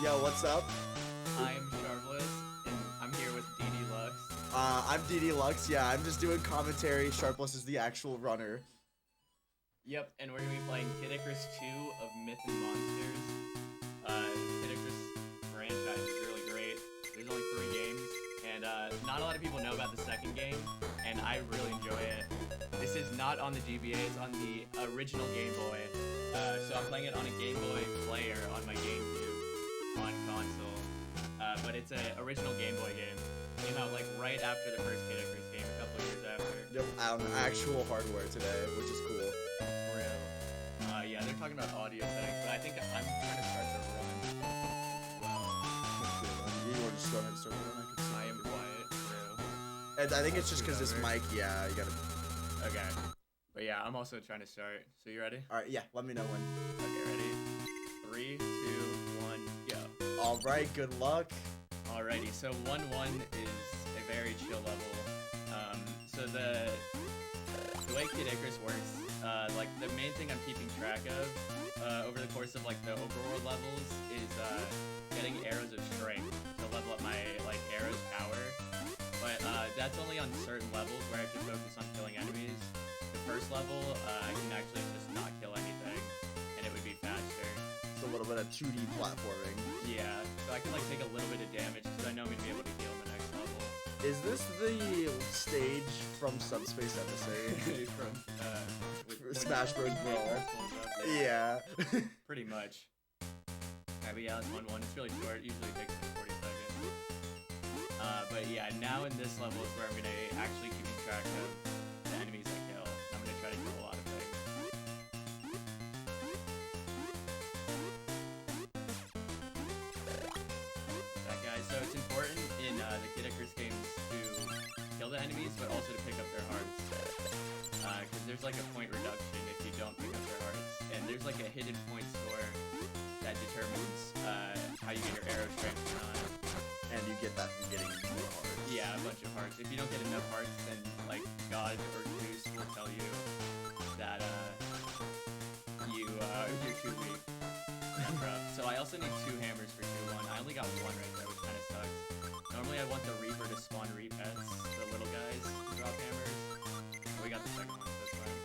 Yo, what's up? I'm Sharpless, and I'm here with DD Lux. I'm DD Lux. Yeah, I'm just doing commentary. Sharpless is the actual runner. Yep, and we're gonna be playing Kid Icarus 2 of Myth and Monsters. Kid Icarus franchise is really great. There's only 3 games, and not a lot of people know about the second game, and I really enjoy it. This is not on the GBA, it's on the original Game Boy. So I'm playing it on a Game Boy player on my GameCube on console. But it's an original Game Boy game. Came out like right after the first Kid Icarus game, a couple years after. Yep, on actual hardware today, which is cool. Real. Yeah, they're talking about audio settings, but I think I'm trying to start the run. You want to just go ahead and start the run? I am quiet. Real. And I think it's just because this mic, yeah, you gotta... Okay. But yeah, I'm also trying to start. So you ready? Alright, yeah, let me know when. Okay, ready? 3, 2, 1, go. Alright, good luck. Alrighty, so 1-1 is a very chill level. So the way Kid Icarus works, like the main thing I'm keeping track of over the course of like the overworld levels is getting arrows of strength to level up my like arrows power. But that's only on certain levels where I have to focus on killing enemies. The first level, I can actually just not kill anything, and it would be faster. It's a little bit of 2D platforming. Yeah, so I can like take a little bit of damage because I know I'm gonna be able to heal in the next level. Is this the stage from Subspace Emissary? From Smash Bros. Brawl. Yeah. Yeah. Pretty much. But yeah, that's 1-1. It's really short. Usually takes like 40 seconds. But yeah, now in this level is where I'm gonna actually keeping track of the enemies I kill. I'm gonna try to kill a lot of things. That guy. So it's important in the Kid Icarus games to kill the enemies, but also to pick up their hearts. Because there's like a point reduction if you don't pick up their hearts. And there's like a hidden point score that determines how you get your arrow strength or not. And you get that from getting more hearts. Yeah, a bunch of hearts. If you don't get enough hearts, then like God or Zeus will tell you that you're too weak. That's rough. So I also need 2 hammers for 2-1. I only got 1 right there, which kind of sucks. Normally I want the Reaper to spawn repets, the little guys to drop hammers. We got the second one, so it's fine.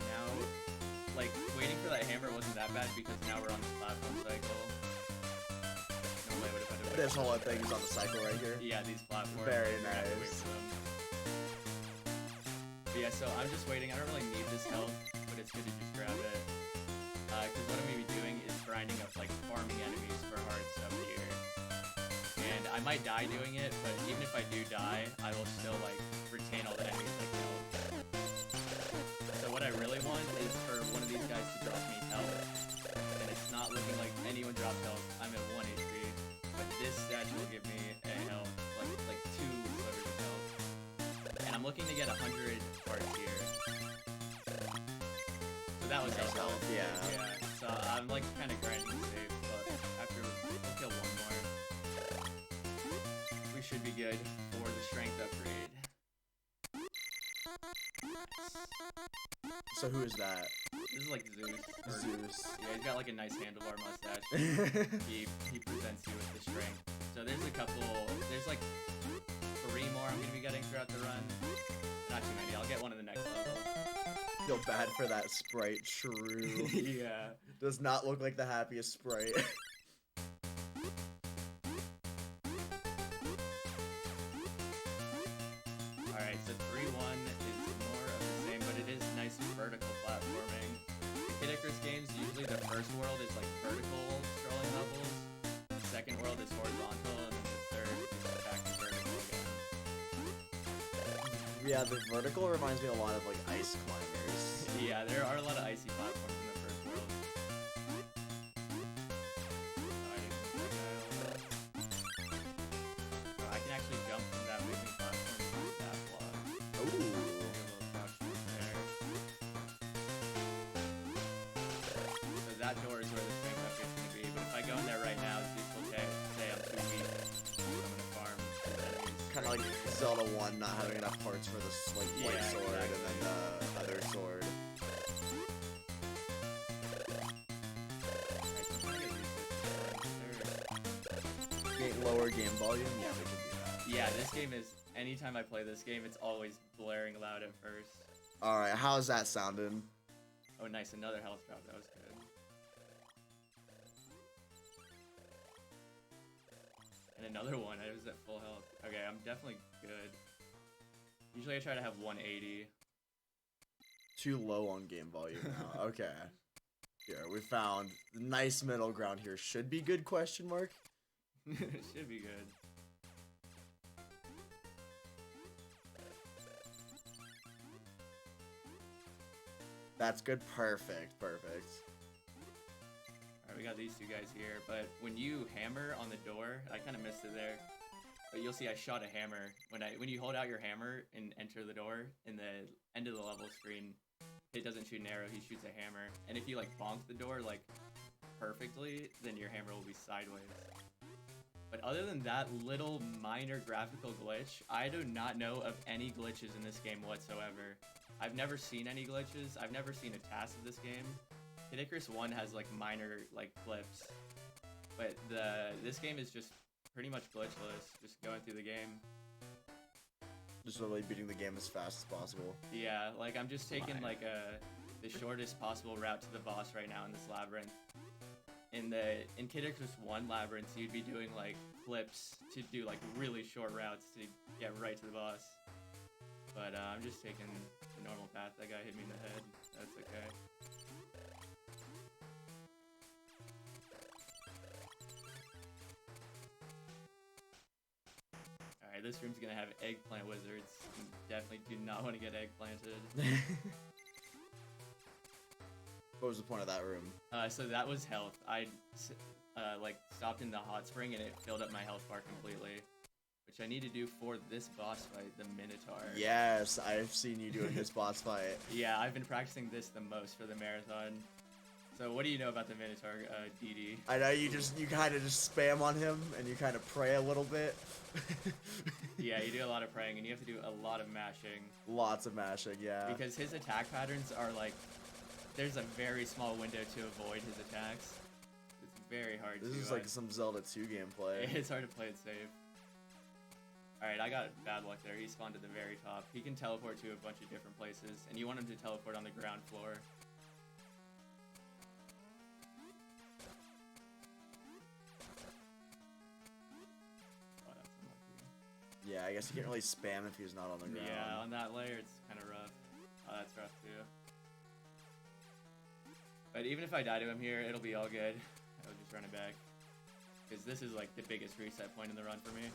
Now, like, waiting for that hammer wasn't that bad because now we're on the platform cycle. Normally I would have had to wait. This whole thing is on the cycle right here. Yeah, these platforms. Very we're gonna have to wait nice. for them. But yeah, so I'm just waiting. I don't really need this health, but it's good to just grab it. Because what I'm going to be doing is grinding up, like, farming enemies for hearts up here. And I might die doing it, but even if I do die, I will still, like, retain all the enemies I kill. So what I really want is for one of these guys to drop me health. And it's not looking like anyone dropped health. I'm at 1 HP. But this statue will give me a health, like 2 slivers of health. And I'm looking to get 100 hearts here. So that was helpful. Yeah. Yeah. So I'm like kind of grinding safe, but after we'll kill 1 more, we should be good for the strength upgrade. So who is that? This is like Zeus. Zeus. Yeah, he's got like a nice handlebar mustache. he presents you with the strength. So there's like 3 more I'm gonna be getting throughout the run. Not too many. I'll get one in the next level. Feel bad for that sprite, true. Yeah. Does not look like the happiest sprite. Alright, so 3-1 is more of the same, but it is nice vertical platforming. The Kid Icarus games, usually the first world is like vertical scrolling levels, the second world is horizontal, and then the third is back to vertical again. Yeah, the vertical reminds me a lot of like ice climbers. Yeah, there are a lot of icy platforms in the first world. Oh, I can actually jump from that moving platform to that block. Ooh. Do a little crouch jump there. So that door is where the strength upgrade's gonna be, but if I go in there right now, Zeus will say I'm too weak. So I'm gonna farm his enemies. Kind of like Zelda 1 not having enough parts for the like, white Yeah, sword exactly. and then the other sword. Alright, so lower game volume, yeah, we can do that. Yeah, this game is, anytime I play this game, it's always blaring loud at first. Alright, how's that sounding? Oh, nice, another health drop, that was good. And another one, I was at full health. Okay, I'm definitely good. Usually I try to have 180. Too low on game volume now. Okay. Here, we found the nice middle ground here. Should be good, question mark? It should be good. That's good. Perfect. Perfect. Alright, we got these two guys here, but when you hammer on the door, I kind of missed it there. But you'll see I shot a hammer. When you hold out your hammer and enter the door, in the end of the level screen, it doesn't shoot an arrow, he shoots a hammer. And if you like bonk the door like perfectly, then your hammer will be sideways. But other than that little minor graphical glitch, I do not know of any glitches in this game whatsoever. I've never seen any glitches. I've never seen a task of this game. Kid Icarus 1 has like minor like clips, but this game is just pretty much glitchless. Just going through the game. Just literally beating the game as fast as possible. Yeah, like I'm just taking like the shortest possible route to the boss right now in this labyrinth. In Kid Icarus 1 labyrinth, you'd be doing like flips to do like really short routes to get right to the boss. But I'm just taking the normal path. That guy hit me in the head. That's okay. Alright, this room's gonna have eggplant wizards. You definitely do not want to get eggplanted. What was the point of that room? So that was health. I like stopped in the hot spring and it filled up my health bar completely. Which I need to do for this boss fight, the Minotaur. Yes, I've seen you doing this boss fight. Yeah, I've been practicing this the most for the marathon. So what do you know about the Minotaur, DD? I know you kind of just spam on him and you kind of pray a little bit. Yeah, you do a lot of praying and you have to do a lot of mashing. Lots of mashing, yeah. Because his attack patterns are like, there's a very small window to avoid his attacks. It's very hard to... This is like some Zelda 2 gameplay. It's hard to play it safe. Alright, I got bad luck there. He spawned at the very top. He can teleport to a bunch of different places, and you want him to teleport on the ground floor. Oh, that's unlucky. Yeah, I guess you can't really spam if he's not on the ground. Yeah, on that layer, it's kind of rough. Oh, that's rough too. But even if I die to him here, it'll be all good. I'll just run it back. Because this is like the biggest reset point in the run for me.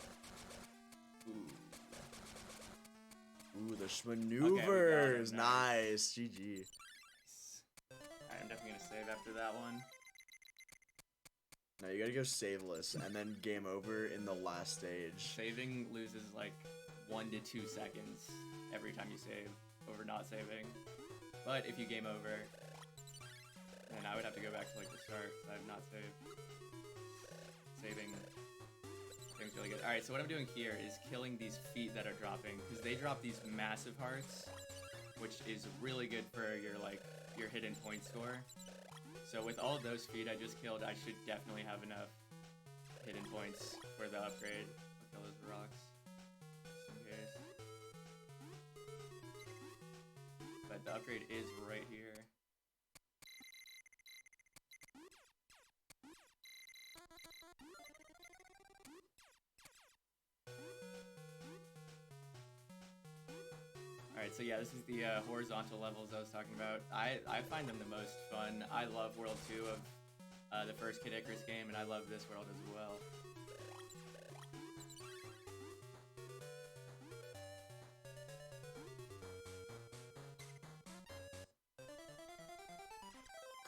Ooh, the maneuvers. Okay, nice. GG. Nice. Alright, I'm definitely gonna save after that one. No, you gotta go saveless and then game over in the last stage. Saving loses like 1 to 2 seconds every time you save over not saving. But if you game over, then I would have to go back to like the start. I have not saved. Saving. Things really good. Alright, so what I'm doing here is killing these feet that are dropping, because they drop these massive hearts, which is really good for your hidden point score. So with all of those feet I just killed, I should definitely have enough hidden points for the upgrade. I'll kill those rocks, just in case. But the upgrade is right here. Alright, so yeah, this is the horizontal levels I was talking about. I find them the most fun. I love World 2 of the first Kid Icarus game, and I love this world as well.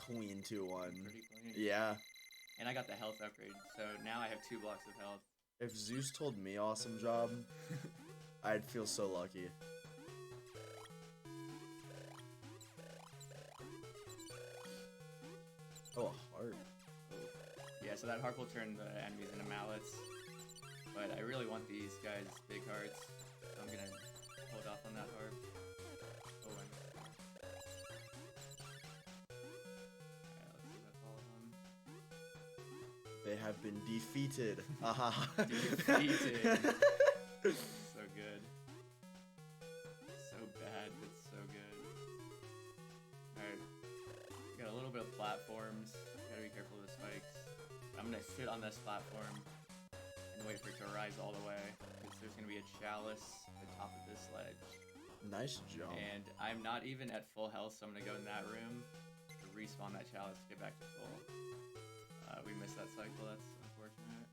Clean 2-1. Pretty clean. Yeah. And I got the health upgrade, so now I have 2 blocks of health. If Zeus told me awesome job, I'd feel so lucky. Oh, a heart. Yeah, so that harp will turn the enemies into mallets. But I really want these guys big hearts, so I'm gonna hold off on that harp. Oh, I missed it. Alright, let's see if that's all of them. They have been defeated. Aha. Defeated. So good. So bad, but so good. Alright. Got a little bit of platforms. Gotta be careful of the spikes. I'm gonna sit on this platform and wait for it to rise all the way. Because there's gonna be a chalice at the top of this ledge. Nice jump. And I'm not even at full health, so I'm gonna go in that room to respawn that chalice to get back to full. We missed that cycle, that's unfortunate.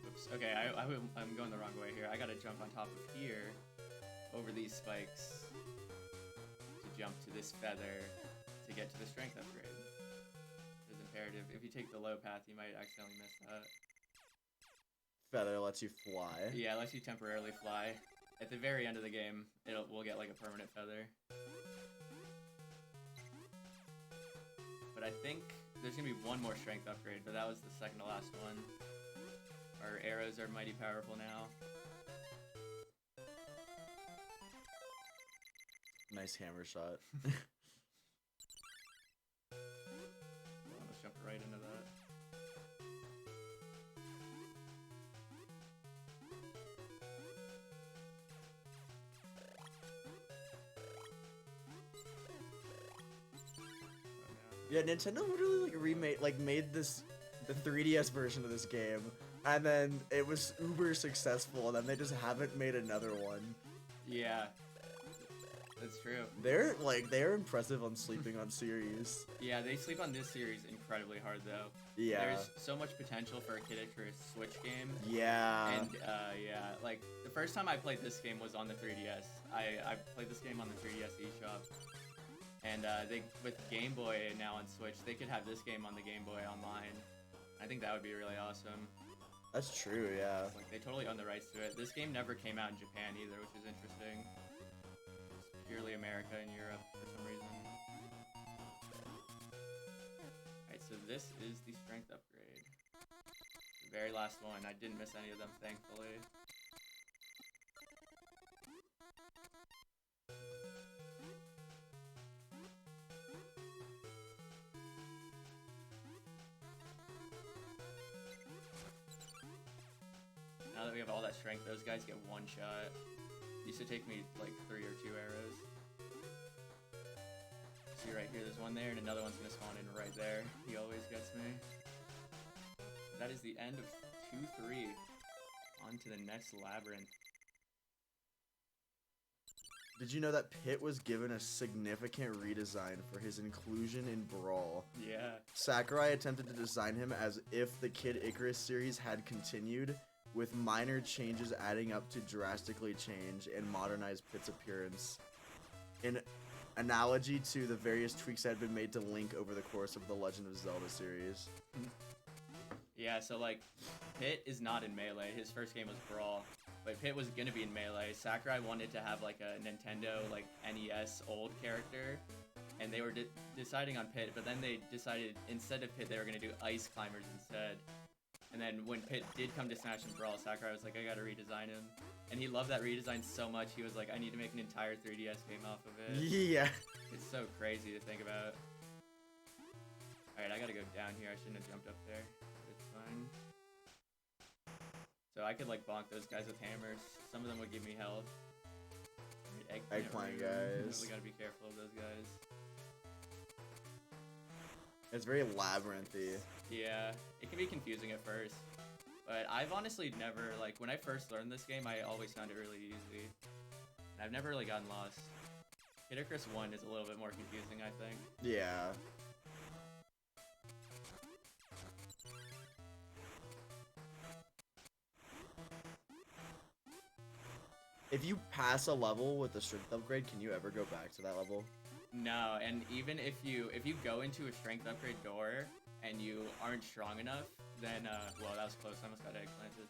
Oops, okay, I'm going the wrong way here. I gotta jump on top of here, over these spikes, to jump to this feather, to get to the strength upgrade. It's imperative. If you take the low path, you might accidentally miss that. Feather lets you fly. Yeah, it lets you temporarily fly. At the very end of the game, we'll get like a permanent feather. But I think there's gonna be one more strength upgrade, but that was the second to last one. Our arrows are mighty powerful now. Nice hammer shot. Almost jumped right into that. Yeah, Nintendo literally made this the 3DS version of this game, and then it was uber successful, and then they just haven't made another one. Yeah, that's true. They're impressive on sleeping on series. Yeah, they sleep on this series incredibly hard though. Yeah. There's so much potential for a Kid Icarus Switch game. Yeah. And yeah, like the first time I played this game was on the 3DS. I played this game on the 3DS eShop. And they, with Game Boy now on Switch, they could have this game on the Game Boy online. I think that would be really awesome. That's true, yeah. Like, they totally own the rights to it. This game never came out in Japan either, which is interesting. It's purely America and Europe for some reason. Alright, so this is the strength upgrade. The very last one. I didn't miss any of them, thankfully. Now that we have all that strength, those guys get one shot. Used to take me like 3 or 2 arrows. See right here, there's one there, and another one's gonna spawn in right there. He always gets me. That is the end of 2-3. On to the next labyrinth. Did you know that Pit was given a significant redesign for his inclusion in Brawl? Yeah. Sakurai attempted to design him as if the Kid Icarus series had continued, with minor changes adding up to drastically change and modernize Pit's appearance. In analogy to the various tweaks that had been made to Link over the course of the Legend of Zelda series. Yeah, so like, Pit is not in Melee. His first game was Brawl. But Pit was gonna be in Melee. Sakurai wanted to have like a Nintendo, like NES old character. And they were deciding on Pit, but then they decided instead of Pit, they were gonna do Ice Climbers instead. And then when Pit did come to Smash and Brawl, Sakurai was like, I gotta redesign him. And he loved that redesign so much, he was like, I need to make an entire 3DS game off of it. Yeah. It's so crazy to think about. Alright, I gotta go down here. I shouldn't have jumped up there. It's fine. So I could like bonk those guys with hammers. Some of them would give me health. Eggplant guys. We gotta be careful of those guys. It's very labyrinthy. Yeah, it can be confusing at first. But I've honestly never, like, when I first learned this game, I always found it really easy. And I've never really gotten lost. Kid Icarus 1 is a little bit more confusing, I think. Yeah. If you pass a level with the strength upgrade, can you ever go back to that level? No, and even if you go into a strength upgrade door and you aren't strong enough, then well, that was close. I almost got eggplanted.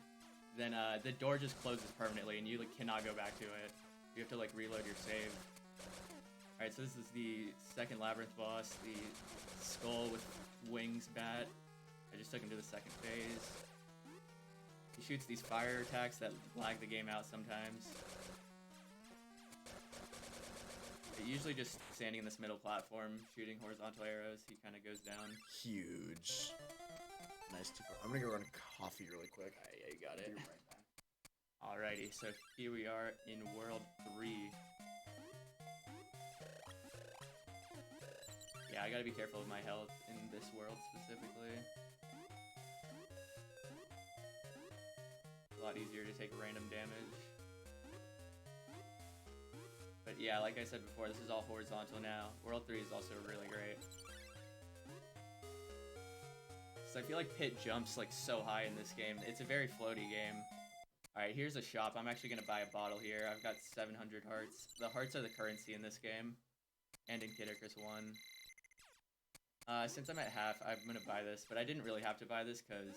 Then the door just closes permanently, and you like cannot go back to it. You have to like reload your save. All right, so this is the second labyrinth boss, the skull with wings bat. I just took him to the second phase. He shoots these fire attacks that lag the game out sometimes. usually just standing in this middle platform, shooting horizontal arrows, he kind of goes down. Huge. Nice. I'm gonna go run coffee really quick. Alright, yeah, you got it. Be right back. Alrighty, so here we are in World 3. Yeah, I gotta be careful with my health in this world specifically. A lot easier to take random damage. But yeah, like I said before, this is all horizontal now. World 3 is also really great. So I feel like Pit jumps like so high in this game. It's a very floaty game. Alright, here's a shop. I'm actually going to buy a bottle here. I've got 700 hearts. The hearts are the currency in this game. And in Kid Icarus 1. Since I'm at half, I'm going to buy this. But I didn't really have to buy this because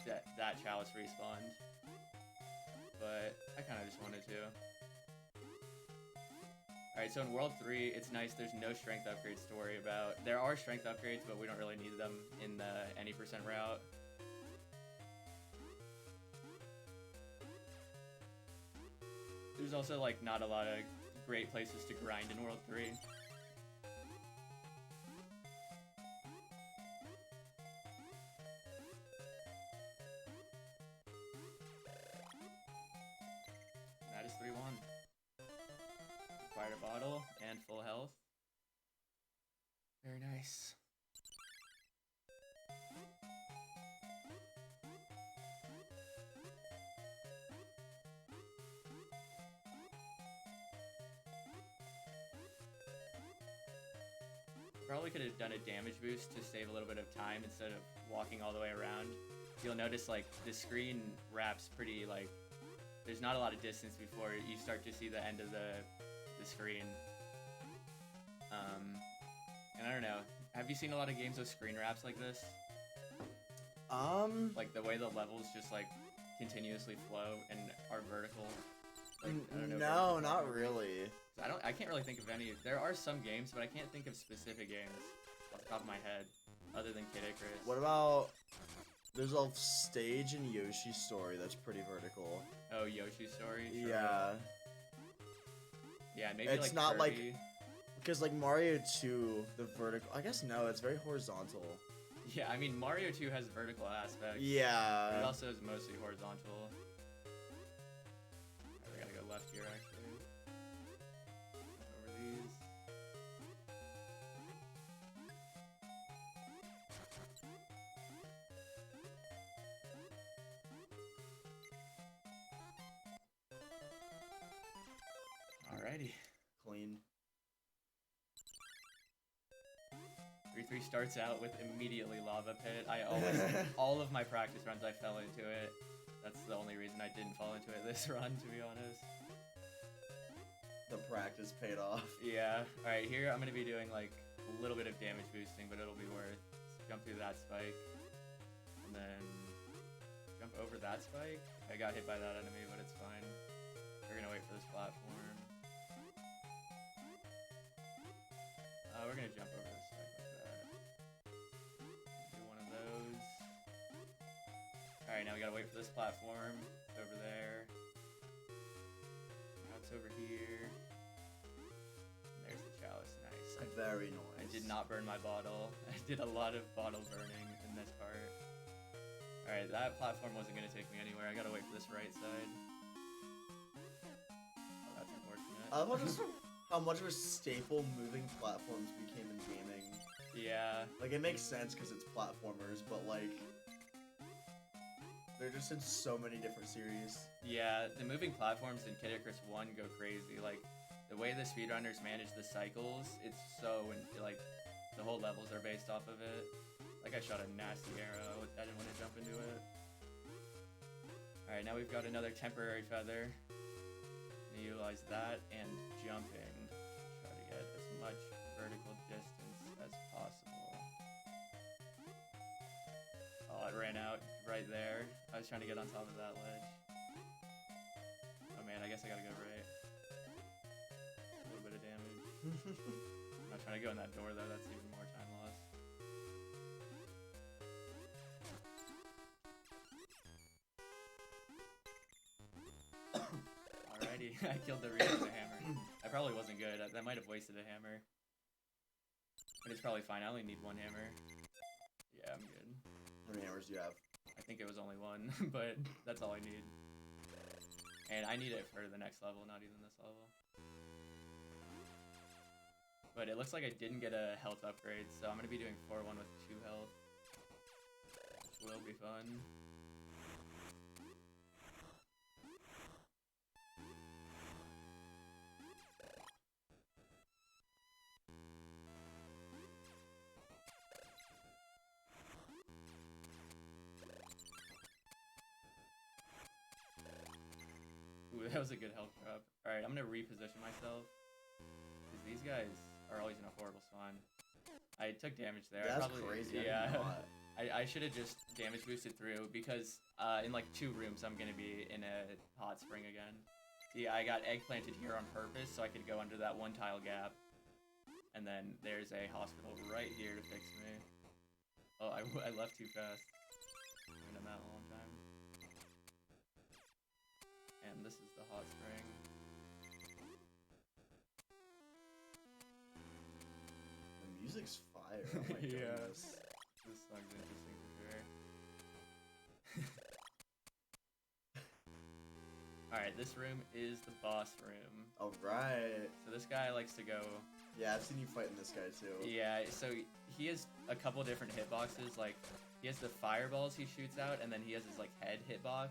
that chalice respawned. But I kind of just wanted to. Alright, so in World 3, it's nice there's no strength upgrades to worry about. There are strength upgrades, but we don't really need them in the any percent route. There's also, like, not a lot of great places to grind in World 3. That is 3-1. Acquired a bottle and full health. Very nice. Probably could have done a damage boost to save a little bit of time instead of walking all the way around. You'll notice, like, the screen wraps pretty, like, there's not a lot of distance before you start to see the end of the screen. And I don't know, have you seen a lot of games with screen wraps like this? Like the way the levels just like continuously flow and are vertical. Like, I don't know. No, not really. I can't really think of any. There are some games, but I can't think of specific games off the top of my head, other than Kid Icarus. What about? There's a stage in Yoshi's Story that's pretty vertical. Oh, Yoshi's Story. Sure. Yeah. Yeah, maybe it's like not Kirby. like because like Mario 2, the vertical. I guess no, it's very horizontal. Yeah, I mean Mario 2 has vertical aspects. Yeah. But it also is mostly horizontal. Right, we gotta go left here actually. Over these. Alrighty. Clean. 3-3 starts out with immediately lava pit. I always, all of my practice runs, I fell into it. That's the only reason I didn't fall into it this run, to be honest. The practice paid off. Yeah. Alright, here I'm going to be doing like a little bit of damage boosting, but it'll be worth. Jump through that spike. And then jump over that spike. I got hit by that enemy, but it's fine. We're going to wait for this platform. We're going to jump over this spike like that. Do one of those. Alright, now we gotta wait for this platform. It's over there. Now it's over here. And there's the chalice. Nice. Very nice. I did not burn my bottle. I did a lot of bottle burning in this part. Alright, that platform wasn't gonna take me anywhere. I gotta wait for this right side. Oh, that's unfortunate. I love just how much of a staple moving platforms became in gaming. Yeah. Like, it makes sense because it's platformers, but like, they're just in so many different series. Yeah, the moving platforms in Kid Icarus 1 go crazy. Like, the way the speedrunners manage the cycles, it's so, like, the whole levels are based off of it. Like, I shot a nasty arrow. I didn't want to jump into it. Alright, now we've got another temporary feather. Utilize that and jumping. Try to get as much vertical distance as possible. Oh, it ran out right there. I was trying to get on top of that ledge. Oh man, I guess I gotta go right. A little bit of damage. I'm not trying to go in that door though, that's even more time lost. Alrighty, I killed the Reed with a hammer. I probably wasn't good. That might have wasted a hammer. But it's probably fine. I only need one hammer. Yeah, I'm good. How many hammers do you have? I think it was only one, but that's all I need. And I need it for the next level, not even this level. But it looks like I didn't get a health upgrade, so I'm going to be doing 4-1 with 2 health. Which will be fun. Ooh, that was a good health drop. Alright, I'm gonna reposition myself. Because these guys are always in a horrible spawn. I took damage there. That's I probably, crazy. Yeah. I should have just damage boosted through because in like 2 rooms I'm gonna be in a hot spring again. See, I got egg planted here on purpose so I could go under that 1 tile gap. And then there's a hospital right here to fix me. Oh, I left too fast. I've been in that a long time. And this is the hot spring. The music's fire. Oh my Yeah. goodness. This song's interesting for sure. Alright, this room is the boss room. Alright. So this guy likes to go... Yeah, I've seen you fighting this guy too. Yeah, so he has a couple different hitboxes. Like, he has the fireballs he shoots out, and then he has his, like, head hitbox.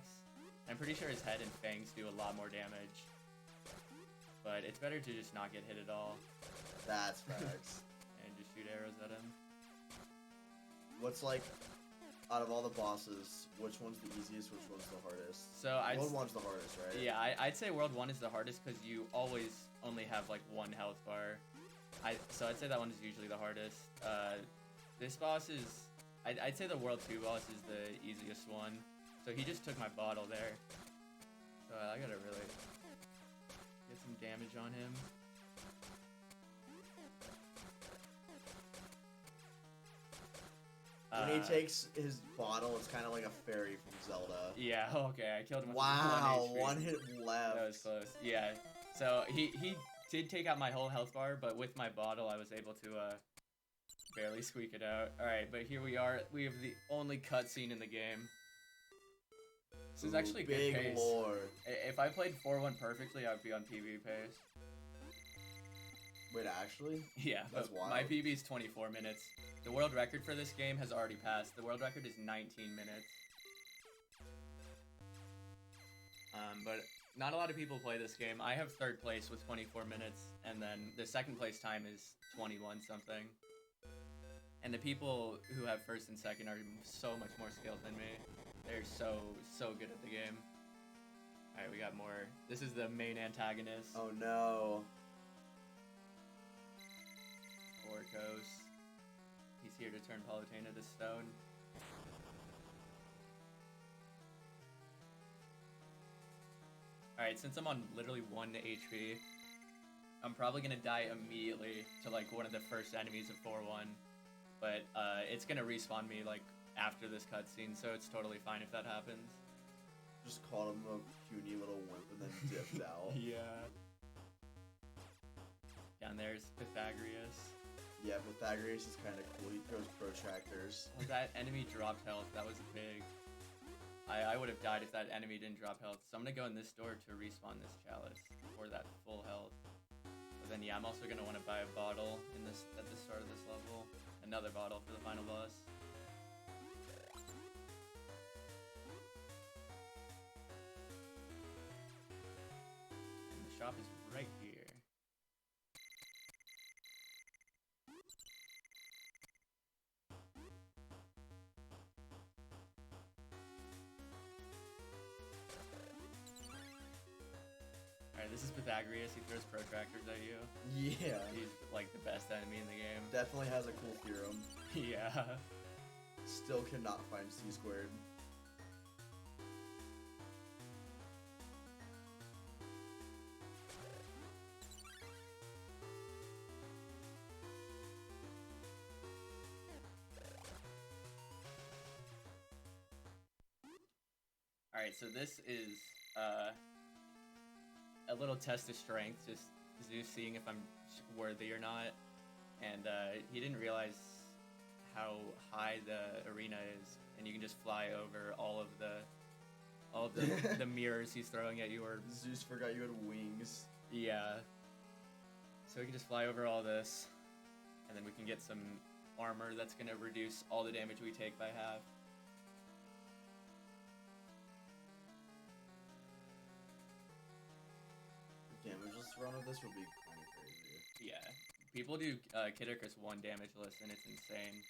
I'm pretty sure his head and fangs do a lot more damage. But it's better to just not get hit at all. That's facts. And just shoot arrows at him. What's like, out of all the bosses, which one's the easiest, which one's the hardest? So World 1's the hardest, right? Yeah, I'd say World 1 is the hardest because you always only have like 1 health bar. So I'd say that one is usually the hardest. This boss is... I'd say the World 2 boss is the easiest one. So he just took my bottle there. So I gotta really get some damage on him. When he takes his bottle, it's kind of like a fairy from Zelda. Yeah, okay, I killed him with Wow, 1 HP. 1 hit left. That was close. Yeah, so he did take out my whole health bar, but with my bottle, I was able to barely squeak it out. Alright, but here we are. We have the only cutscene in the game. This is actually good big pace. lore. If I played 4-1 perfectly, I would be on PB pace. Wait, actually? Yeah, That's but wild. my PB is 24 minutes. The world record for this game has already passed. The world record is 19 minutes. But not a lot of people play this game. I have 3rd place with 24 minutes, and then the 2nd place time is 21 something. And the people who have 1st and 2nd are so much more skilled than me. They're so good at the game. Alright, we got more. This is the main antagonist. Oh no. Orcos. He's here to turn Palutena to stone. Alright, since I'm on literally 1 HP, I'm probably gonna die immediately to like one of the first enemies of 4-1. But it's gonna respawn me like after this cutscene, so it's totally fine if that happens. Just called him a puny little wimp and then dipped out. Yeah. Down there's Pythagoras. Yeah, Pythagoras is kind of cool. He throws protractors. Oh, that enemy dropped health. That was big. I would have died if that enemy didn't drop health. So I'm gonna go in this door to respawn this chalice for that full health. But then yeah, I'm also gonna want to buy a bottle in this at the start of this level. Another bottle for the final boss. And the shop is right here. Alright, this is Pythagoras. He throws protractors at you. Yeah. He's like the best enemy in the game. Definitely has a cool theorem. Yeah. Still cannot find C squared. Alright, so this is a little test of strength. Just Zeus seeing if I'm worthy or not, and he didn't realize how high the arena is, and you can just fly over all of the mirrors he's throwing at you. Or Zeus forgot you had wings. yeah. So we can just fly over all this, and then we can get some armor that's gonna reduce all the damage we take by half. Damageless run of this would be kind of crazy. Yeah. People do Kid Icarus 1 damageless, and it's insane.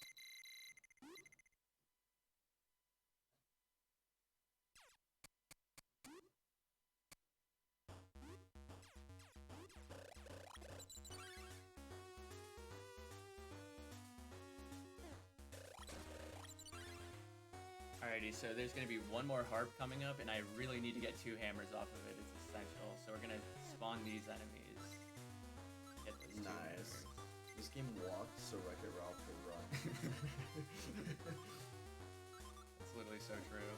Alrighty, so there's going to be one more harp coming up, and I really need to get 2 hammers off of it. It's essential. So we're going to spawn these enemies. Get those 2 Nice. hammers. This game walked so Wreck-It Ralph could run. It's literally so true.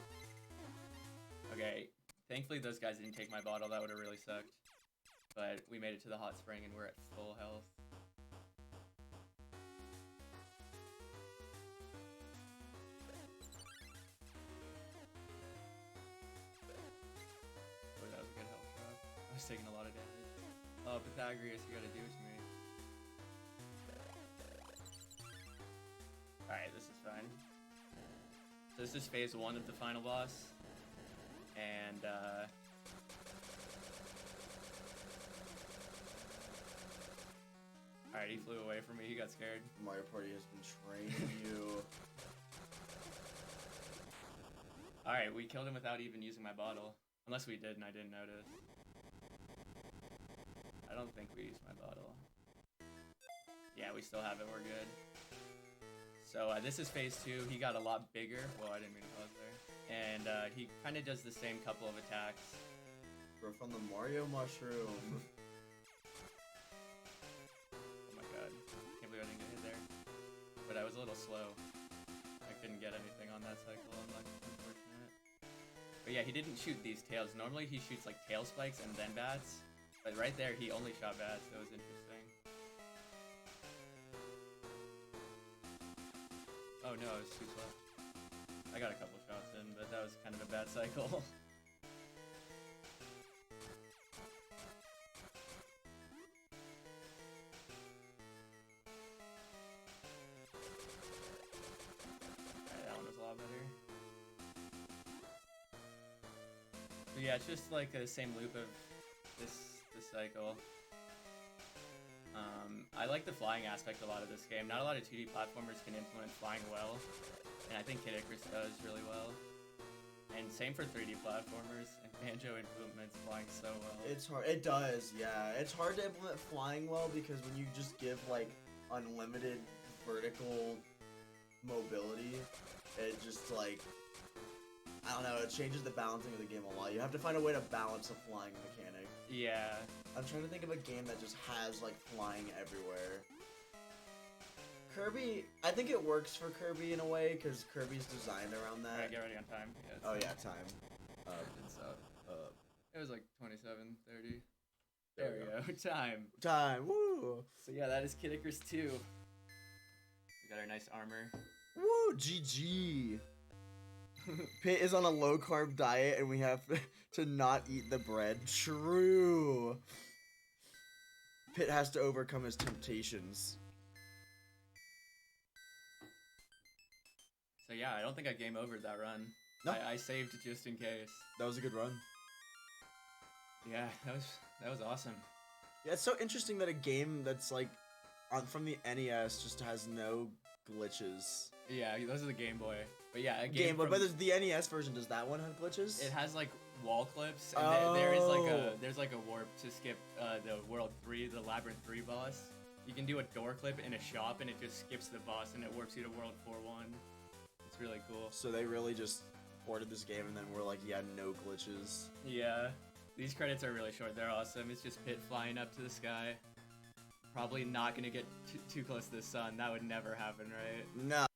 Okay, thankfully those guys didn't take my bottle. That would have really sucked. But we made it to the hot spring, and we're at full health. I was taking a lot of damage. Oh, Pythagoras, you gotta do it to me. Alright, this is fine. So this is phase 1 of the final boss. And, alright, he flew away from me, he got scared. Mario Party has been training you. Alright, we killed him without even using my bottle. Unless we did and I didn't notice. I don't think we used my bottle. Yeah, we still have it, we're good. So this is phase 2, he got a lot bigger. Well, I didn't mean to pause there. And he kind of does the same couple of attacks. We're from the Mario Mushroom. Oh my god, can't believe I didn't get hit there. But I was a little slow. I couldn't get anything on that cycle, unfortunate. But yeah, he didn't shoot these tails. Normally he shoots like tail spikes and then bats. But right there, he only shot bats. That was interesting. Oh no, it was too slow. I got a couple shots in, but that was kind of a bad cycle. Alright, that one was a lot better. But yeah, it's just like the same loop of this cycle. I like the flying aspect a lot of this game. Not a lot of 2D platformers can implement flying well, and I think Kid Icarus does really well. And same for 3D platformers, and Banjo implements flying so well. It's hard. It does, yeah. It's hard to implement flying well because when you just give like unlimited vertical mobility, it just like, I don't know, it changes the balancing of the game a lot. You have to find a way to balance the flying mechanic. Yeah. I'm trying to think of a game that just has like flying everywhere. Kirby, I think it works for Kirby in a way because Kirby's designed around that. Alright, get ready on time. Yeah, Oh yeah, time. It's it was like 27:30. There we go. Time. Time. Woo. So yeah, that is Kid Icarus 2. We got our nice armor. Woo. GG. Pit is on a low carb diet and we have to not eat the bread. True. Pit has to overcome his temptations. So yeah, I don't think I game overed that run. No. I saved just in case. That was a good run. Yeah, that was awesome. Yeah, it's so interesting that a game that's like from the NES just has no glitches. Yeah, those are the Game Boy. But yeah, a Game Boy, but there's the NES version. Does that one have glitches? It has like wall clips, and there's like a warp to skip the World 3, the Labyrinth 3 boss. You can do a door clip in a shop, and it just skips the boss, and it warps you to World 4-1. It's really cool. So they really just ported this game, and then we're like, yeah, no glitches. Yeah, these credits are really short. They're awesome. It's just Pit flying up to the sky. Probably not gonna get too close to the sun. That would never happen, right? No.